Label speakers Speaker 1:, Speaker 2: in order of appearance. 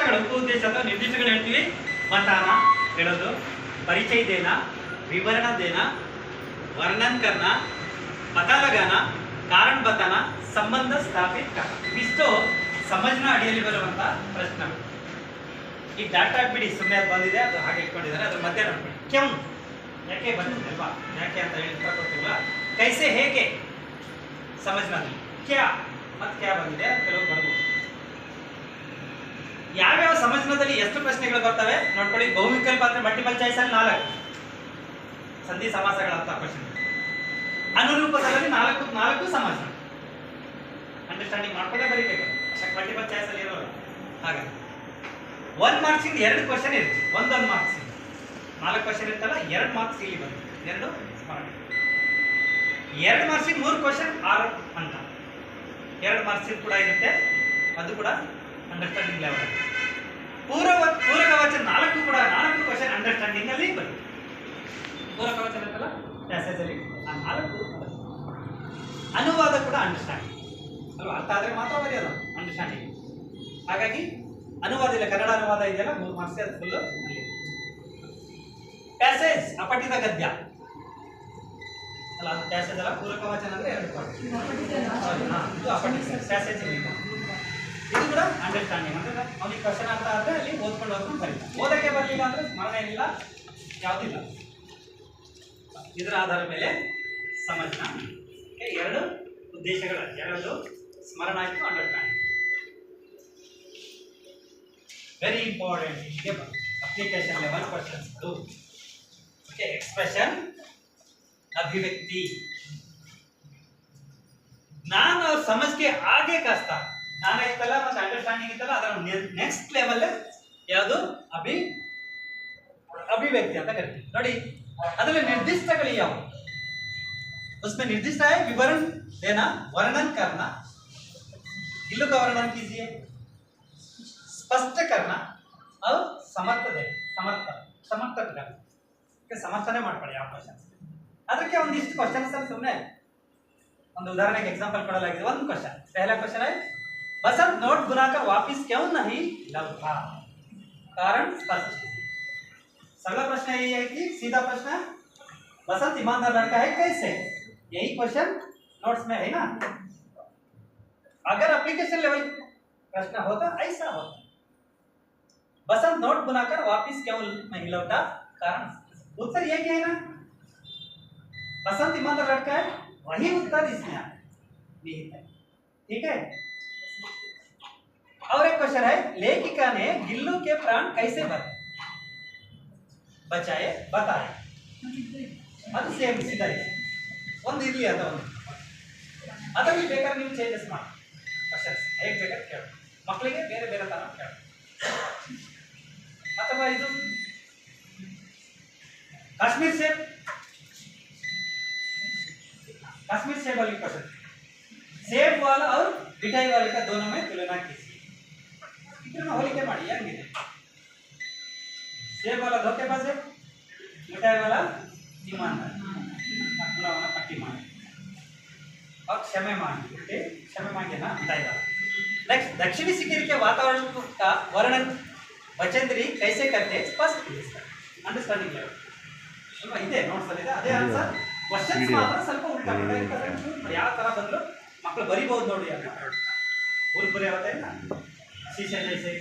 Speaker 1: ಸಮಾಸಗಳು ಉಪಉದ್ದೇಶ ಅಥವಾ ನಿರ್ದಿಷ್ಟಗಳು ಹೇಳ್ತೀವಿ. ಮತಾನ ಹೇಳೋದು, ಪರಿಚಯ ದೇನ, विवरण देना, वर्णन करना, पता लगाना, कारण बताना, संबंध स्थापित करना. इಷ್ಟು ಸಮಜ್ನ ಅಡಿಯಲ್ಲಿ ಬರುವಂತ ಪ್ರಶ್ನೆಗಳು. ಈ ಡಾಟಾ ಬಿಡಿ, ಸುಮ್ಮನೆ ಅದು ಬಂದಿದೆ, ಅದು ಹಾಗೆ ಇಟ್ಕೊಂಡಿದ್ದಾರೆ, ಅದ್ರ ಮಧ್ಯೆ ನೋಡ್ಕೊಳ್ಳಿ. ಕ್ಯಂ ಯಾಕೆ ಬಂದಿದೆ ಅಲ್ವಾ, ಯಾಕೆ ಅಂತ ಹೇಳಿ ಉತ್ತರ ಕೊಟ್ಟಿಲ್ಲ. ಕೈಸೆ ಹೇಗೆ ಸಮಜ್ನಲ್ಲಿ ಕ್ಯಾ ಮತ್ತೆ ಕ್ಯಾ ಬಂದಿದೆ, ಕೆಲವು ಬರ್ಬೋದು. ಯಾವ್ಯಾವ ಸಮಜ್ನದಲ್ಲಿ ಎಷ್ಟು ಪ್ರಶ್ನೆಗಳು ಬರ್ತವೆ ನೋಡ್ಕೊಳ್ಳಿ. ಬಹುವಿಕಲ್ಪ ಅಂದ್ರೆ ಮಲ್ಟಿಪಲ್ ಚಾಯ್ಸ್ ಅಲ್ಲಿ 4 ಸಂಧಿ ಸಮಾಸಗಳಂತ ಪ್ರಶ್ನೆ. ಅನುರೂಪದಲ್ಲಿ 4 ಸಮಾಸ. ಅಂಡರ್ಸ್ಟ್ಯಾಂಡಿಂಗ್ ಮಾಡ್ಕೊಂಡೇ ಬರೀಬೇಕು, ಮಲ್ಟಿಪಲ್ ಚಾಯ್ಸ್ ಅಲ್ಲಿ ಇರೋಲ್ಲ. ಹಾಗಾಗಿ 1 ಮಾರ್ಕ್ಸ್ ಇಂದ 2 ಕ್ವಶನ್ ಇರುತ್ತೆ. ಒಂದೊಂದು ಮಾರ್ಕ್ಸ್ 4 ಕ್ವಶನ್ ಇರ್ತಲ್ಲ, 2 ಮಾರ್ಕ್ಸ್ ಇಲ್ಲಿ ಬರುತ್ತೆ. 2 ಸ್ಮರಣೆ. 2 ಮಾರ್ಕ್ಸ್ 3 ಕ್ವಶನ್ 6 ಅಂತ. 2 ಮಾರ್ಕ್ಸ್ ಕೂಡ ಇರುತ್ತೆ, ಅದು ಕೂಡ ಅಂಡರ್ಸ್ಟ್ಯಾಂಡಿಂಗ್ ಲೆವೆಲ್. ಪೂರಕ ವಚನ 4 ಕೂಡ 4 ಕ್ವಶನ್ ಅಂಡರ್ಸ್ಟ್ಯಾಂಡಿಂಗ್ ಅಲ್ಲಿ ಬರುತ್ತೆ. ಪೂರಕ ವಚನ ಇರ್ತಲ್ಲ ಪ್ಯಾಸೇಜ್ ಅಲ್ಲಿ ಆ 4 ಅನುವಾದ ಕೂಡ ಅಂಡರ್ಸ್ಟ್ಯಾಂಡಿಂಗ್ ಅಲ್ವಾ, ಅರ್ಥ ಆದ್ರೆ ಮಾತ್ರ ಬರೆಯೋದು ಅಂಡರ್ಸ್ಟ್ಯಾಂಡಿಂಗ್. ಹಾಗಾಗಿ ಅನುವಾದ ಇಲ್ಲ, ಕನ್ನಡ ಅನುವಾದ ಇದೆಯಲ್ಲ 3 ಮಾರ್ಕ್ಸ್ ಅದು ಫುಲ್ ಅಲ್ಲಿ. ಪ್ಯಾಸೇಜ್ ಅಪಠಿತ ಗದ್ಯ ಅಲ್ಲ, ಅದು ಪ್ಯಾಸೇಜ್ ಅಲ್ಲ, ಪೂರಕ ವಚನ ಅಂದ್ರೆ 2 ಪಾರ್ಟ್. ಇದು ಅಪಠಿತ ಪ್ಯಾಸೇಜ್ ಇಲ್ಲ. ಇದು ಕೂಡ ಅಂಡರ್ಸ್ಟ್ಯಾಂಡಿಂಗ್ ಅಂದ್ರೆ ಅವನಿಗೆ ಕ್ವಶನ್ ಅರ್ಥ ಆದ್ರೆ ಅಲ್ಲಿ ಓದ್ಕೊಂಡು ಹೋಗ್ಕೊಂಡು ಬರೀತಾರೆ. ಓದಕ್ಕೆ ಬರಲಿಲ್ಲ ಅಂದ್ರೆ ಸ್ಮರಣೆ ಇಲ್ಲ, ಯಾವುದಿಲ್ಲ. ಇದರ ಆಧಾರದ ಮೇಲೆ ಸಮಜ್ನ 2 ಉದ್ದೇಶಗಳ 2 ಸ್ಮರಣ ಆಯಿತು, ಅಂಡರ್ಸ್ಟ್ಯಾಂಡಿಂಗ್. Very important. ಹೀಗೆ application level questions. Okay, expression अभिव्यक्ति ज्ञान और समझ के आगे का स्थान. ज्ञान इतना मतलब अंडरस्टैंडिंग इतना ಅದರ ನೆಕ್ಸ್ಟ್ ಲೆವೆಲ್ ಯಾವುದು अभिव्यक्ति ಅಂತ ಕರೀತೀವಿ. ನೋಡಿ ಅದರಲ್ಲಿ ನಿರ್ದಿಷ್ಟಗಳು ಯಾವುವು? उसमें निर्दिष्ट है विवरण देना, वर्णन करना, इल्लू का वर्णन कीजिए, स्पष्ट करना और समर्थन करना. ಸಮರ್ಥನೆ ಮಾಡ್ಕೊಳ್ಳಿ ಆ ಕ್ವಶನ್ಸ್. ಅದಕ್ಕೆ ಒಂದಿಷ್ಟು ಕ್ವಶನ್ಸ್ ಅಲ್ಲಿ ಸುಮ್ಮನೆ ಒಂದು ಉದಾಹರಣೆಗೆ ಎಕ್ಸಾಂಪಲ್ ಕೊಡಲಾಗಿದೆ. ಒಂದು ಕ್ವಶನ್, पहला क्वेश्चन है बसंत नोट बुलाकर वापस क्यों नहीं लौटा, कारण स्पष्ट. सगला प्रश्न यही है कि सीधा प्रश्न है, बसंत ईमानदार लड़का है कैसे, यही क्वेश्चन नोट्स में है ना. अगर एप्लीकेशन लेवल प्रश्न होता ऐसा होता, बसंत नोट बुलाकर वापस क्यों नहीं लौटा, कारण. उत्तर ये क्या है ना, बसंत ईमानदार लड़का है, वही उत्तर इसमें निहित है. ठीक है. और एक क्वेश्चन है, लेखिका ने गिल्लू के प्राण कैसे बचाए बताए. ಅದು ಸೇಮ್ ಸೀದಾ ಇದೆ. ಒಂದು ಇರಲಿ ಅಥವಾ ಒಂದು ಅದರಲ್ಲಿ ಬೇಕಾದ್ರೆ ನೀವು ಚೇಂಜಸ್ ಮಾಡಿ ಕ್ವಶನ್ಸ್ ಹೇಗೆ ಬೇಕಾದ್ರೆ ಕೇಳಿ, ಮಕ್ಕಳಿಗೆ ಬೇರೆ ಬೇರೆ ತರ ಕೇಳಿ. ಅಥವಾ ಇದು काश्मीर सेब वाली क्वेश्चन, सेब वाला और मिठाई वाले का दोनों में तुलना कीजिए. इतना होलिके ಮಾಡಿ ಹೆಂಗಿದೆ. सेब वाला धोखेबाज है, मिठाई वाला ईमानदार. गुनाहों पट्टी मांगे और क्षमा मांगे ना मिठाई वाला. नेक्स्ट, दक्षिणी सिक्किम के वातावरण का वर्णन बचेंद्री कैसे करते स्पष्ट अंडरस्टैंडिंग लेवल ಇದೆ ನೋಟ್ಸ್ ಅಲ್ಲಿ ಇದೆ. ಅದೇ ಆನ್ಸರ್. ಕ್ವಶನ್ಸ್ ಮಾತ್ರ ಸ್ವಲ್ಪ ಉಲ್ಟಾ ಪಲ್ಟಾ ಇರ್ತದೆ. ಯಾವ ತರ ಬಂದ್ರು ಮಕ್ಕಳು ಬರಿಬಹುದು ನೋಡಿ. ಅಲ್ಲಿ ಊರು ಬರೆಯೋದೇ ಇಲ್ಲ, ಶೀಶೆ ಜೈಸೆ